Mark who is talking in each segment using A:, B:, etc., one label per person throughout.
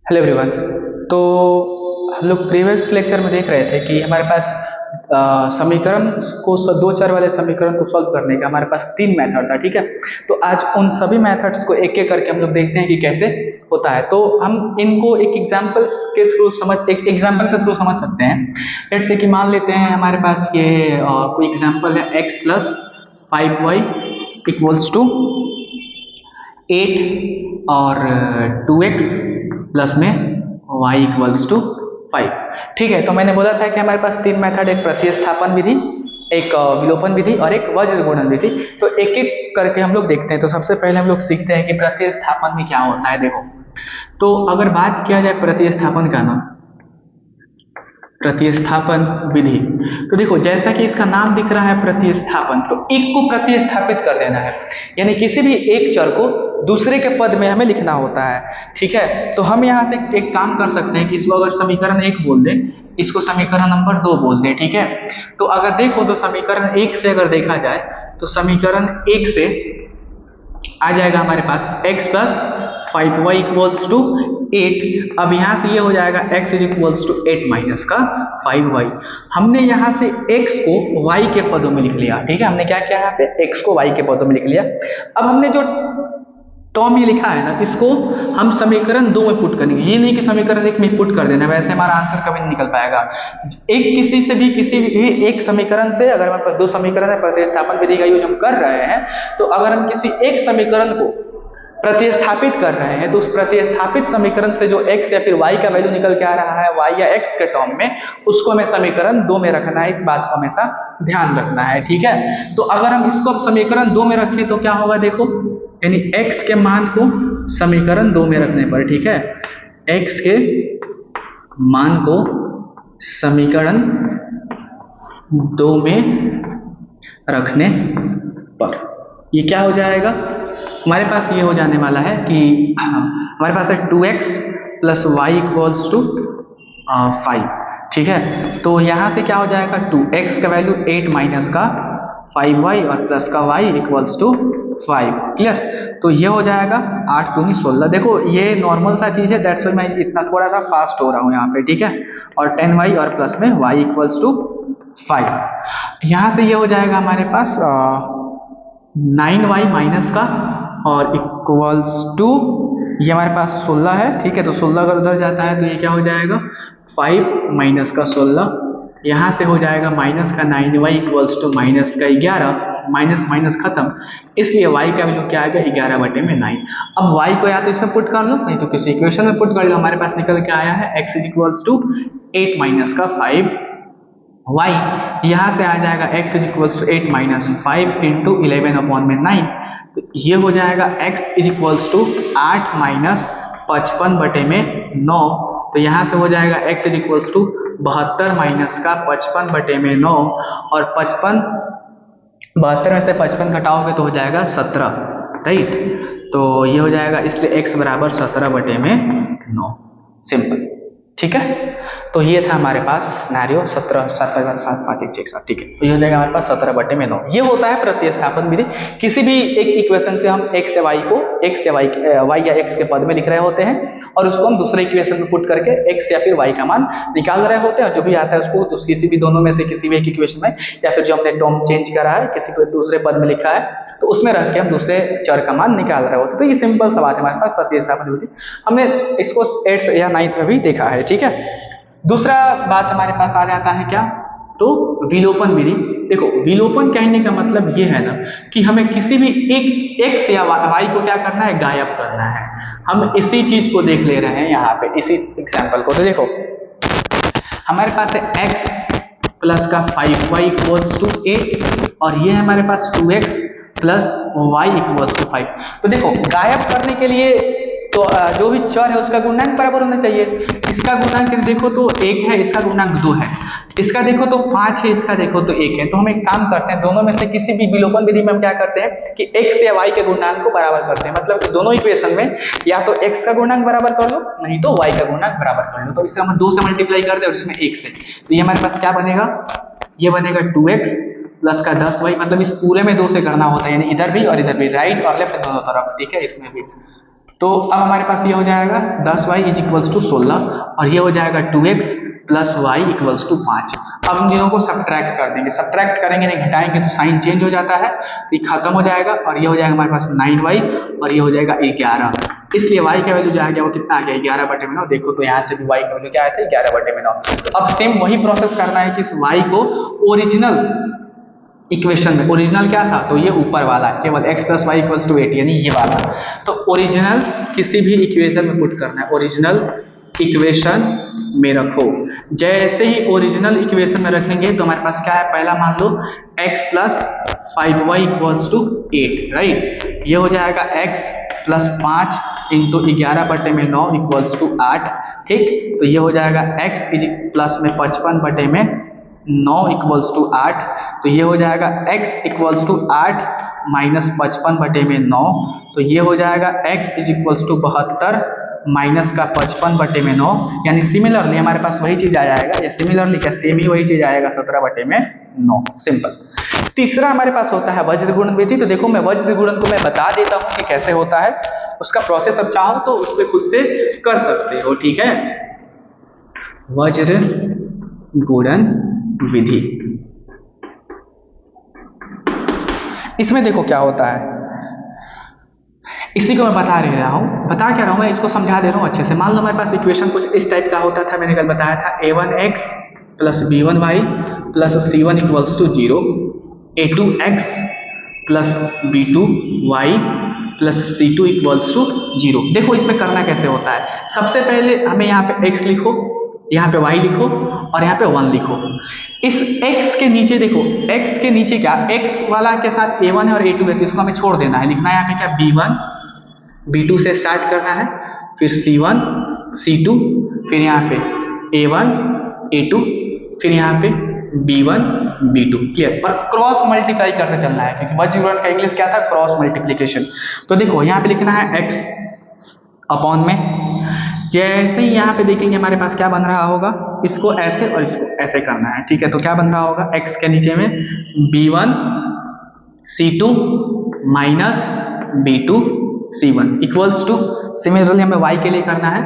A: Hello everyone. तो हम लोग प्रीवियस लेक्चर में देख रहे थे कि हमारे पास समीकरण को दो चर वाले समीकरण को सॉल्व करने का हमारे पास तीन मेथड था। ठीक है, तो आज उन सभी मेथड्स को एक एक करके हम लोग देखते हैं कि कैसे होता है। तो हम इनको एक एग्जांपल्स के थ्रू एक एग्जांपल के थ्रू समझ सकते हैं। लेट्स से कि मान लेते हैं हमारे पास ये कोई एग्जांपल है x plus 5y equals to 8 और 2x प्लस में y इक्वल्स टू 5। ठीक है, तो मैंने बोला था कि हमारे पास तीन मेथड, एक प्रतिस्थापन विधि, एक विलोपन विधि और एक वज्र गुणन विधि। तो एक एक करके हम लोग देखते हैं। तो सबसे पहले हम लोग सीखते हैं कि प्रतिस्थापन में क्या होता है। देखो, तो अगर बात किया जाए प्रतिस्थापन का ना, प्रतिस्थापन विधि, तो देखो जैसा कि इसका नाम दिख रहा है प्रतिस्थापन, तो एक को प्रतिस्थापित कर देना है, यानी किसी भी एक चर को दूसरे के पद में हमें लिखना होता है। ठीक है, तो हम यहाँ से एक काम कर सकते हैं कि इसको अगर समीकरण 1 बोल दें, इसको समीकरण नंबर 2 बोल दें। ठीक है, तो अगर देखो तो समीकरण 1 से अगर देखा जाए तो समीकरण 1 से आ जाएगा हमारे पास x plus 5y equals to 8। अब यहाँ से ये हो जाएगा x is equals to 8 minus का 5y। हमने यहाँ से x को y के पदों में लिख लिया। ठीक है, हमने क्या किया यहाँ पे x को y के पदों में लिख लिया। अब हमने जो टर्म ये लिखा है ना, इसको हम समीकरण 2 में पुट करेंगे। ये नहीं कि समीकरण 1 में पुट कर देना, वैसे हमारा आंसर कभी नहीं निकल पाएगा। किसी भी एक समीकरण से अगर हमारे पास दो समीकरण है, प्रतिस्थापन विधि का यूज हम कर रहे हैं, तो अगर हम किसी एक समीकरण को प्रतिस्थापित कर रहे हैं तो उस प्रतिस्थापित समीकरण से जो x या फिर y का वैल्यू निकल के आ रहा है y या x के टर्म में, उसको हमें समीकरण 2 में रखना है। इस बात को हमेशा ध्यान रखना है। ठीक है, तो अगर हम इसको समीकरण 2 में रखें तो क्या होगा, देखो, यानी x के मान को समीकरण 2 में रखने पर, ठीक है, x के मान को समीकरण 2 में रखने पर ये क्या हो जाएगा, हमारे पास ये हो जाने वाला है कि हमारे पास है 2x plus y equals to 5। ठीक है, तो यहाँ से क्या हो जाएगा, 2x का वैल्यू 8 माइनस का 5y और प्लस का y इक्वल्स टू 5। क्लियर, तो ये हो जाएगा 8 दूनी 16। देखो ये नॉर्मल सा चीज़ है, दैट्स व्हाई मैं इतना थोड़ा सा फास्ट हो रहा हूँ यहाँ पे। ठीक है, और 10y और प्लस में y इक्वल्स टू 5। यहाँ से ये हो जाएगा हमारे पास 9y माइनस का और इक्वल्स टू, ये हमारे पास 16 है। ठीक है, तो 16 अगर उधर जाता है तो ये क्या हो जाएगा, 5 माइनस का 16, यहाँ से हो जाएगा माइनस का 9y इक्वल्स टू माइनस का 11। माइनस माइनस खत्म, इसलिए y का वैल्यू क्या आएगा, 11/9। अब y को या तो इसमें पुट कर लो, नहीं तो किसी इक्वेशन में पुट कर लो। हमारे पास निकल के आया है x is equals to 8 minus का 5y। यहाँ से आ जाएगा x is equals to 8 minus 5 into 11/9। तो ये हो जाएगा x is equals to 8 minus 55/9। तो यहाँ से हो जाएगा x is equals to 72 minus का 55/9, और 72 में से 55 घटाओगे तो हो जाएगा 17। राइट, तो ये हो जाएगा, इसलिए x बराबर 17/9। सिंपल। ठीक है, तो ये था हमारे पास सिनेरियो 17 7 7 5 1 6 7। ठीक है, तो ये हो जाएगा हमारे पास 17/9। ये होता है प्रतिस्थापन विधि। किसी भी एक इक्वेशन से हम x या y को y या x के पद में लिख रहे होते हैं, और उसको हम दूसरे इक्वेशन में पुट करके x या फिर y का मान निकाल रहे होते हैं। जो भी आता है उसको किसी भी दोनों में से किसी भी एक इक्वेशन में, या फिर जो हमने टर्म चेंज करा है किसी को दूसरे पद में लिखा है, तो उसमें रख के हम दूसरे चर का मान निकाल रहे होते हैं। तो ये सिंपल सा बात है हमारे पास प्रतिस्थापन विधि। हमने इसको 8th या 9th में भी देखा है। ठीक है, दूसरा बात हमारे पास आ जाता है क्या, तो विलोपन विधि। देखो, विलोपन कहने का मतलब ये है ना कि हमें किसी भी एक x या y को क्या करना है, गायब करना है। हम इसी चीज को देख ले रहे हैं यहाँ पे, इसी एग्जाम्पल को। तो देखो हमारे पास है x प्लस का 5y इक्वल्स टू 8, और ये है हमारे पास 2x plus y equals to 5। तो देखो गायब करने के लिए तो जो भी चर है उसका गुणांक बराबर होना चाहिए। इसका गुणांक देखो तो 1 है, इसका गुणांक 2 है, इसका देखो तो 5 है, इसका देखो तो 1 है। तो हम एक काम करते हैं, दोनों में से किसी भी विलोपन विधि में हम क्या करते हैं कि x या y के गुणांक को बराबर करते हैं। मतलब दोनों इक्वेशन में या तो x का गुणांक बराबर कर लो, नहीं तो y का गुणांक बराबर कर लो। तो इसे हम 2 से मल्टीप्लाई कर दे और इसमें 1 से, तो ये हमारे पास क्या बनेगा, ये बनेगा 2x प्लस का 10y। मतलब इस पूरे में 2 से करना होता है, यानी इधर भी और इधर भी, राइट और लेफ्ट दोनों तरफ। ठीक है, इसमें भी तो अब हमारे पास ये हो जाएगा 10y इज इक्वल्स टू 16 और ये हो जाएगा 2x plus y equals to 5। अब हम तीनों को सब्ट्रैक्ट कर देंगे, सब्ट्रैक्ट करेंगे नहीं घटाएंगे तो साइन चेंज हो जाता है, तो ये खत्म हो जाएगा और ये हो जाएगा हमारे पास 9y और ये हो जाएगा 11। इसलिए y का वैल्यू जो आ गया वो कितना आ गया 11/9। देखो तो यहाँ से भी y का वैल्यू क्या आया था 11/9। अब सेम वही प्रोसेस करना है कि इस y को ओरिजिनल इक्वेशन में, ओरिजिनल क्या था तो ये ऊपर वाला केवल x plus y equals to 8 यानी ये वाला, तो ओरिजिनल किसी भी इक्वेशन में पुट करना है, ओरिजिनल इक्वेशन में रखो। जैसे ही ओरिजिनल इक्वेशन में रखेंगे तो हमारे पास क्या है, पहला मान लो x plus 5y equals to 8, right. ये हो जाएगा x plus 5 into 11/9 equals to 8, ठीक। तो ये हो जाएगा x इज प्लस में 55/9 इक्वल्स टू 8, तो ये हो जाएगा x इक्वल्स टू 8 माइनस 55/9, तो ये हो जाएगा x is equals to 72 minus का 55/9, यानी सिमिलरली हमारे पास वही चीज आ जाएगा, या सिमिलरली क्या सेम ही वही चीज आएगा 17/9, सिंपल। तीसरा हमारे पास होता है वज्र गुणन विधि। तो देखो मैं वज्र गुणन को मैं बता देता हूं कि कैसे होता है, उसका प्रोसेस अब चाहो तो उस पर खुद से कर सकते हो, ठीक है। वज्र गुणन विधि, इसमें देखो क्या होता है, इसी को मैं बता क्या रहा हूं मैं, इसको समझा दे रहा हूं अच्छे से। मान लो हमारे पास इक्वेशन कुछ इस टाइप का होता था, मैंने कल बताया था a1x plus b1y plus c1 equals to 0, a2x plus b2y plus c2 equals to 0। देखो इसमें करना कैसे होता है, सबसे पहले हमें यहाँ पे x लिखो, यहाँ पे y लिखो और यहाँ पे 1 लिखो। इस x के नीचे देखो, x के नीचे क्या, x वाला के साथ a1 है और a2 है, तो इसको हमें छोड़ देना है, लिखना है यहाँ पे क्या b1 b2 से स्टार्ट करना है, फिर c1 c2, फिर यहाँ पे a1 a2, फिर यहाँ पे b1 b2, क्लियर। और क्रॉस मल्टीप्लाई करते चलना है, क्योंकि वज्र गुणन का इंग्लिश क्या था, क्रॉस मल्टीप्लिकेशन। तो देखो यहाँ पे लिखना है x अपॉन में, जैसे ही यहाँ पे देखेंगे हमारे पास क्या बन रहा होगा, इसको ऐसे और इसको ऐसे करना है, ठीक है। तो क्या बन रहा होगा, x के नीचे में b1 c2 minus b2 c1 equals to, similarly हमें y के लिए करना है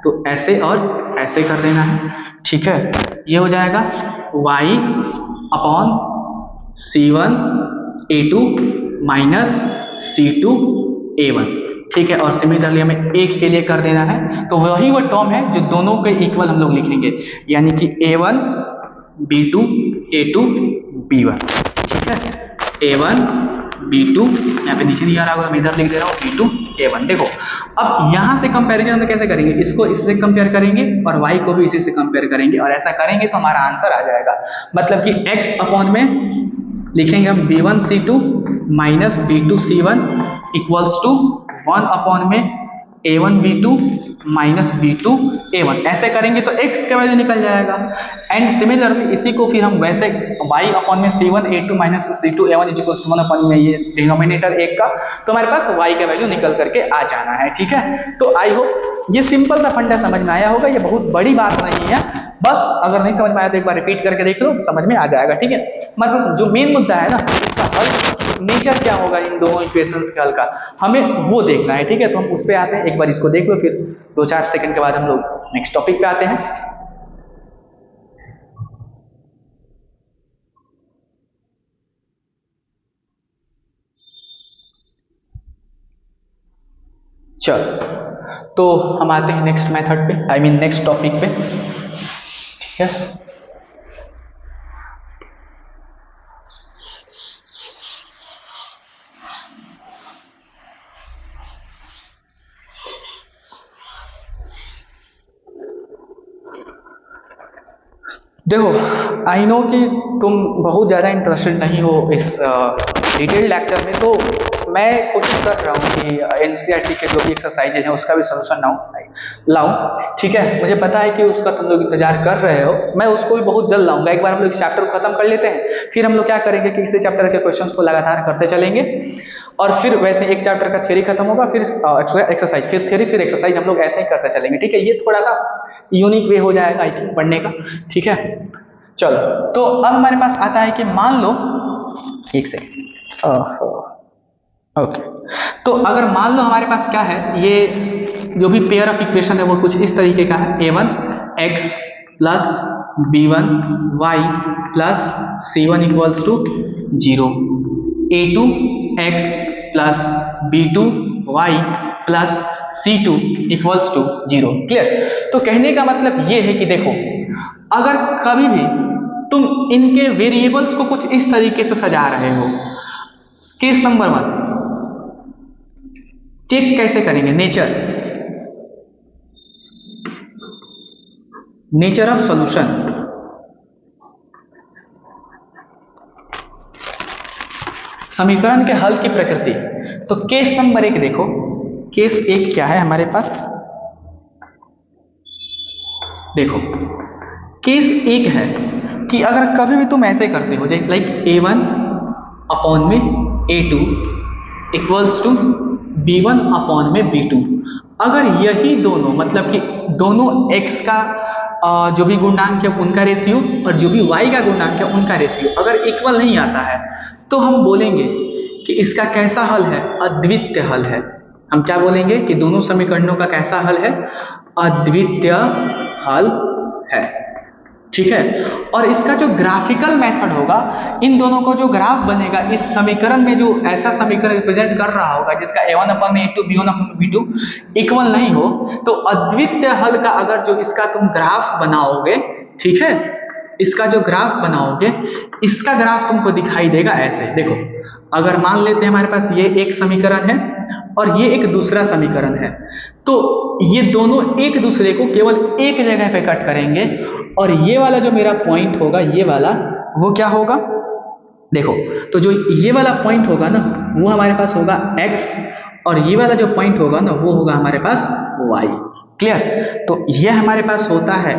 A: तो ऐसे और ऐसे कर देना है, ठीक है। ये हो जाएगा y upon c1 a2 minus c2 a1, ठीक है। और सिमिलरली हमें एक के लिए कर देना है, तो वही वो टर्म है जो दोनों के इक्वल हम लोग लिख लेंगे, यानी कि a1 b2 a2 b1, ठीक है। a1 b2, यहाँ पे नीचे नहीं आ रहा होगा, मैं इधर लिख दे रहा हूँ b2 a1। देखो अब यहाँ से कंपैरिजन हम कैसे करेंगे, इसको इससे कंपेयर करेंगे और y को भी इसी से कंपेयर करेंगे, और ऐसा करेंगे तो हमारा आंसर आ जाएगा। मतलब कि x अपॉन में लिखेंगे हम b1 c2 minus b2 c1 equals to 1 upon में a1 b2 minus b2 a1, ऐसे करेंगे तो x का वैल्यू निकल जाएगा। एंड सिमिलरली इसी को फिर हम वैसे y अपॉन में c1 a2 minus c2 a1 is equals to 1 upon में ये डिनोमिनेटर एक का, तो हमारे पास y का वैल्यू निकल करके आ जाना है, ठीक है। तो आई होप ये सिंपल सा फंडा समझ में आया होगा, ये बहुत बड़ी बात नहीं है, बस अगर नहीं समझ में आया तो एक बार रिपीट करके देख लो, समझ में आ जाएगा, ठीक है। हमारे पास जो मेन मुद्दा है ना, इसका हल नेचर क्या होगा इन दोनों इक्वेशंस के हल का, हमें वो देखना है, ठीक है। तो हम उस पे आते हैं, एक बार इसको देख लो, फिर 2-4 सेकंड के बाद हम लोग नेक्स्ट टॉपिक पे आते हैं। चलो तो हम आते हैं नेक्स्ट मेथड पे, आई मीन नेक्स्ट टॉपिक पे, ठीक है। देखो आई नो कि तुम बहुत ज़्यादा इंटरेस्टेड नहीं हो इस डिटेल लेक्चर में, तो मैं कोशिश कर रहा हूँ कि एनसीईआरटी के जो भी एक्सरसाइजेज हैं उसका भी सोल्यूशन लाऊं, ठीक है। मुझे पता है कि उसका तुम लोग इंतजार कर रहे हो, मैं उसको भी बहुत जल्द लाऊंगा। एक बार हम लोग इस चैप्टर को खत्म कर लेते हैं, फिर हम लोग क्या करेंगे कि इसी चैप्टर के क्वेश्चंस को लगातार करते चलेंगे, और फिर वैसे एक चैप्टर का थ्योरी खत्म होगा, फिर एक्सरसाइज, फिर थ्योरी, फिर एक्सरसाइज, हम लोग ऐसे ही करते चलेंगे, ठीक है। ये थोड़ा सा यूनिक वे हो जाएगा आई थिंक पढ़ने का, ठीक है। चलो तो अब हमारे पास आता है कि मान लो, एक सेकेंड, ओके, तो तो अगर मान लो हमारे पास क्या है, ये जो भी पेयर ऑफ इक्वेशन है वो कुछ इस तरीके का है, a1 x plus b1 y plus c1 equals to 0, a2 x plus b2 y plus c2 equals to 0। Clear? तो कहने का मतलब ये है कि देखो, अगर कभी भी तुम इनके वेरिएबल्स को कुछ इस तरीके से सजा रहे हो, केस नंबर 1 चेक कैसे करेंगे, नेचर ऑफ सॉल्यूशन। समीकरण के हल की प्रकृति। तो केस नंबर 1 देखो, केस 1 क्या है हमारे पास, देखो केस 1 है कि अगर कभी भी तुम ऐसे करते हो लाइक a1 अपॉन में a2 equals to b1 upon में b2, अगर यही दोनों मतलब कि दोनों x का जो भी गुणांक है उनका रेशियो और जो भी y का गुणांक है उनका रेशियो अगर इक्वल नहीं आता है तो हम बोलेंगे कि इसका कैसा हल है, अद्वितीय हल है। हम क्या बोलेंगे कि दोनों समीकरणों का कैसा हल है, अद्वितीय हल है। ठीक है? और इसका जो ग्राफिकल मेथड होगा, इन दोनों को जो ग्राफ बनेगा इस समीकरण में, जो ऐसा समीकरण रिप्रेजेंट कर रहा होगा जिसका a1 अपॉन में a2 b1 अपॉन में b2 इक्वल नहीं हो, तो अद्वितीय हल का अगर जो इसका तुम ग्राफ बनाओगे, ठीक है, इसका जो ग्राफ बनाओगे, इसका ग्राफ तुमको दिखाई देगा ऐसे। देखो, अगर मान लेते हैं हमारे पास ये एक समीकरण है और ये एक दूसरा समीकरण है, तो ये दोनों एक दूसरे को केवल एक जगह पे कट करेंगे और ये वाला जो मेरा पॉइंट होगा, ये वाला, वो क्या होगा, देखो, तो जो ये वाला पॉइंट होगा ना वो हमारे पास होगा x और ये वाला जो पॉइंट होगा ना वो होगा हमारे पास y। क्लियर? तो ये हमारे पास होता है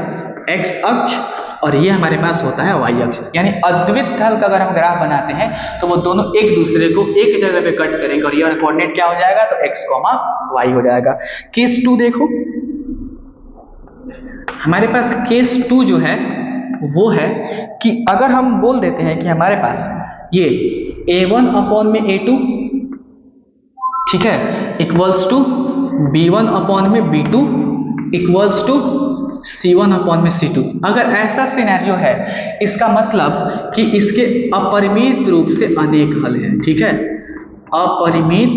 A: x अक्ष और ये हमारे पास होता है y अक्ष। यानी अद्वितीय हल का अगर हम ग्राफ बनाते हैं तो वो दोनों एक दूसरे को एक जगह पे कट करेंगे और ये वाला कोऑर्डिनेट क्या हो जाएगा, तो x, y हो जाएगा। केस 2 देखो, हमारे पास केस 2 जो है वो है कि अगर हम बोल देते हैं कि हमारे पास ये a1 अपॉन में a2, ठीक है, इक्वल्स टू b1 अपॉन में b2 equals to c1 upon में c2। अगर ऐसा सिनेरियो है, इसका मतलब कि इसके अपरिमित रूप से अनेक हल हैं। ठीक है? अपरिमित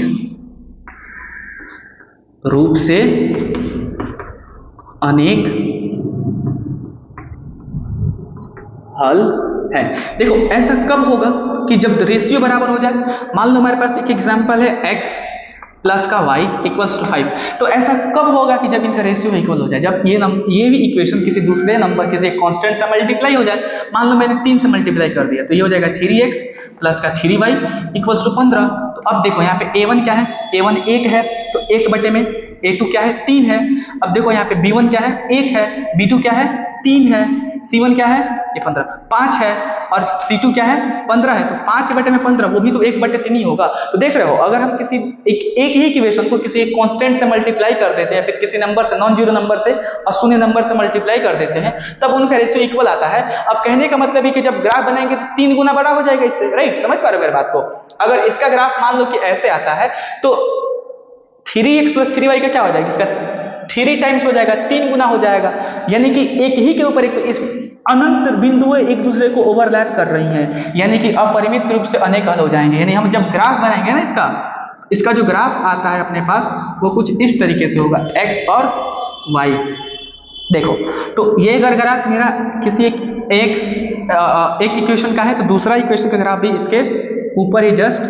A: रूप से अनेक हल है। देखो, ऐसा कब होगा कि जब रेशियो बराबर हो जाए। मान लो हमारे पास एक एग्जांपल है x प्लस का y इक्वल्स टू 5। तो ऐसा कब होगा कि जब इनका रेशियो इक्वल हो जाए, जब ये भी इक्वेशन किसी दूसरे नंबर, किसी कांस्टेंट से मल्टीप्लाई हो जाए। मान लो मैंने 3 से मल्टीप्लाई कर दिया तो ये हो जाएगा 3x प्लस का 3y इक्वल्स टू 15। तो अब देखो यहाँ पे a1 क्या है, a1 1 है, तो 1 बटे में a2 क्या है, 3 है। अब देखो यहाँ पे b1 क्या है, 1 है, b2 क्या है, 3 है, c1 क्या है, ये 15, 5 है, और c2 क्या है, 15 है। तो 5 बटे में 15, वो भी तो 1 बटे 3 ही होगा। तो देख रहे हो, अगर हम किसी एक ही इक्वेशन को किसी एक कांस्टेंट से मल्टीप्लाई कर देते हैं, फिर किसी नंबर से, नॉन जीरो नंबर से और शून्य नंबर से मल्टीप्लाई कर देते हैं, तब उनका रेशियो इक्वल आता है। अब कहने का मतलब है कि जब ग्राफ बनाएंगे तो 3 गुना बड़ा हो जाएगा इससे। राइट? समझ पा रहे हो मेरी बात को? अगर इसका ग्राफ मान लो कि ऐसे आता है तो 3x प्लस 3y का क्या हो जाएगा, इसका 3 टाइम्स हो जाएगा, 3 गुना हो जाएगा। यानी कि एक ही के ऊपर एक, इस अनंत बिंदुएं एक दूसरे को ओवरलैप कर रही हैं, यानी कि अपरिमित रूप से अनेक हल हो जाएंगे। यानी हम जब ग्राफ बनाएंगे ना, इसका जो ग्राफ आता है अपने पास वो कुछ इस तरीके से होगा, x और y। देखो, तो ये अगर ग्राफ मेरा किसी एक इक्वेशन का है तो दूसरा इक्वेशन का ग्राफ भी इसके ऊपर ही जस्ट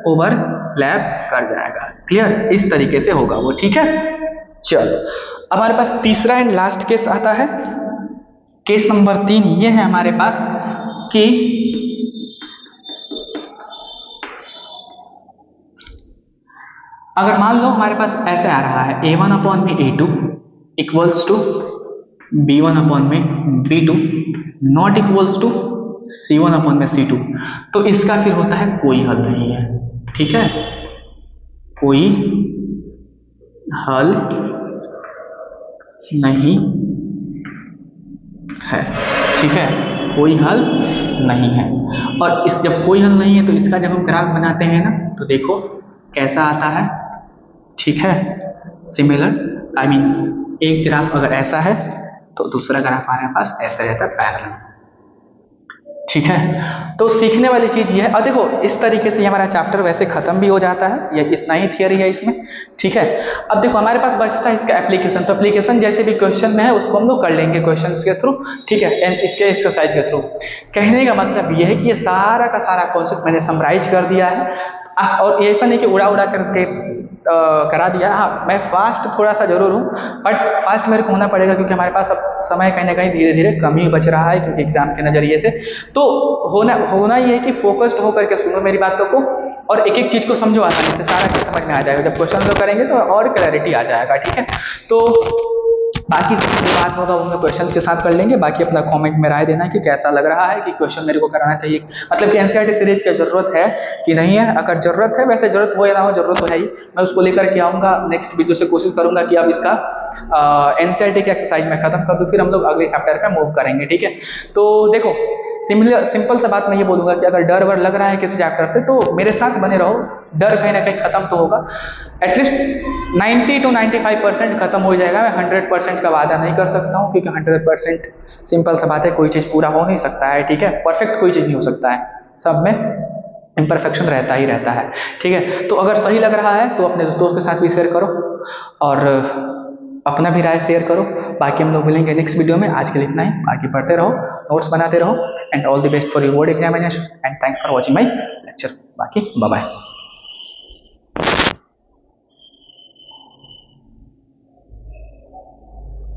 A: ओवरलैप कर जाएगा। क्लियर? इस तरीके से होगा वो। ठीक है? चलो, अब हमारे पास तीसरा एंड लास्ट केस आता है। केस नंबर 3 ये है हमारे पास कि अगर मान लो हमारे पास ऐसे आ रहा है a1 अपॉन में a2 equals to b1 upon में b2 not equals to c1 upon में c2, तो इसका फिर होता है कोई हल नहीं है। ठीक है? कोई हल नहीं है। ठीक है? कोई हल नहीं है। और इस जब कोई हल नहीं है तो इसका जब हम ग्राफ बनाते हैं ना, तो देखो कैसा आता है, ठीक है। सिमिलर आई मीन एक ग्राफ अगर ऐसा है तो दूसरा ग्राफ हमारे पास ऐसा रहता है पैरेलल। ठीक है, तो सीखने वाली चीज ये है। और देखो इस तरीके से ये हमारा चैप्टर वैसे खत्म भी हो जाता है, ये इतना ही थियरी है इसमें। ठीक है, अब देखो हमारे पास बचता है इसका एप्लीकेशन। तो एप्लीकेशन जैसे भी क्वेश्चन में है उसको हम लोग कर लेंगे क्वेश्चन के थ्रू। ठीक है, इसके एक्सरसाइज के थ्रू। कहने का मतलब ये है कि ये सारा का सारा कॉन्सेप्ट मैंने समराइज कर दिया है। और ऐसा नहीं कि उड़ा उड़ा करके करा दिया। हाँ, मैं फास्ट थोड़ा सा जरूर हूँ, बट फास्ट मेरे को होना पड़ेगा क्योंकि हमारे पास अब समय कहीं ना कहीं धीरे धीरे कम ही बच रहा है, क्योंकि एग्जाम के नजरिए से। तो होना ये है कि फोकस्ड होकर के सुनो मेरी बातों को और एक एक चीज को समझो आसानी से, सारा चीज समझ में आ जाएगा। जब क्वेश्चन जो करेंगे तो और क्लैरिटी आ जाएगा। ठीक है, तो बाकी जो बात होगा वो हम क्वेश्चंस के साथ कर लेंगे। बाकी अपना कमेंट में राय देना कि कैसा लग रहा है, कि क्वेश्चन मेरे को कराना चाहिए, मतलब कि एनसीईआरटी सीरीज की जरूरत है कि नहीं है। अगर जरूरत है, वैसे जरूरत हो या ना हो, जरूरत तो है ही, मैं उसको लेकर के आऊंगा नेक्स्ट वीडियो से। कोशिश करूंगा कि अब इसका एनसीईआरटी के एक्सरसाइज में खत्म कर दूं, फिर हम लोग अगले चैप्टर पे मूव करेंगे। ठीक है, तो देखो सिंपल सा बात मैं ये बोलूंगा कि अगर डर वर लग रहा है किसी चैप्टर से तो मेरे साथ बने रहो, डर कहीं ना कहीं खत्म तो होगा। एटलीस्ट 90 to 95% खत्म हो जाएगा। मैं 100% का वादा नहीं कर सकता हूँ, क्योंकि 100% सिंपल सा बात है, कोई चीज़ पूरा हो नहीं सकता है। ठीक है, परफेक्ट कोई चीज़ नहीं हो सकता है, सब में इम्परफेक्शन रहता ही रहता है। ठीक है, तो अगर सही लग रहा है तो अपने दोस्तों के साथ भी शेयर करो और अपना भी राय शेयर करो। बाकी हम लोग मिलेंगे नेक्स्ट वीडियो में। आज के लिए इतना ही, बाकी पढ़ते रहो, नोट्स बनाते रहो, and all the best for your board examination, and thanks for watching my lecture. बाकी बाय बाय।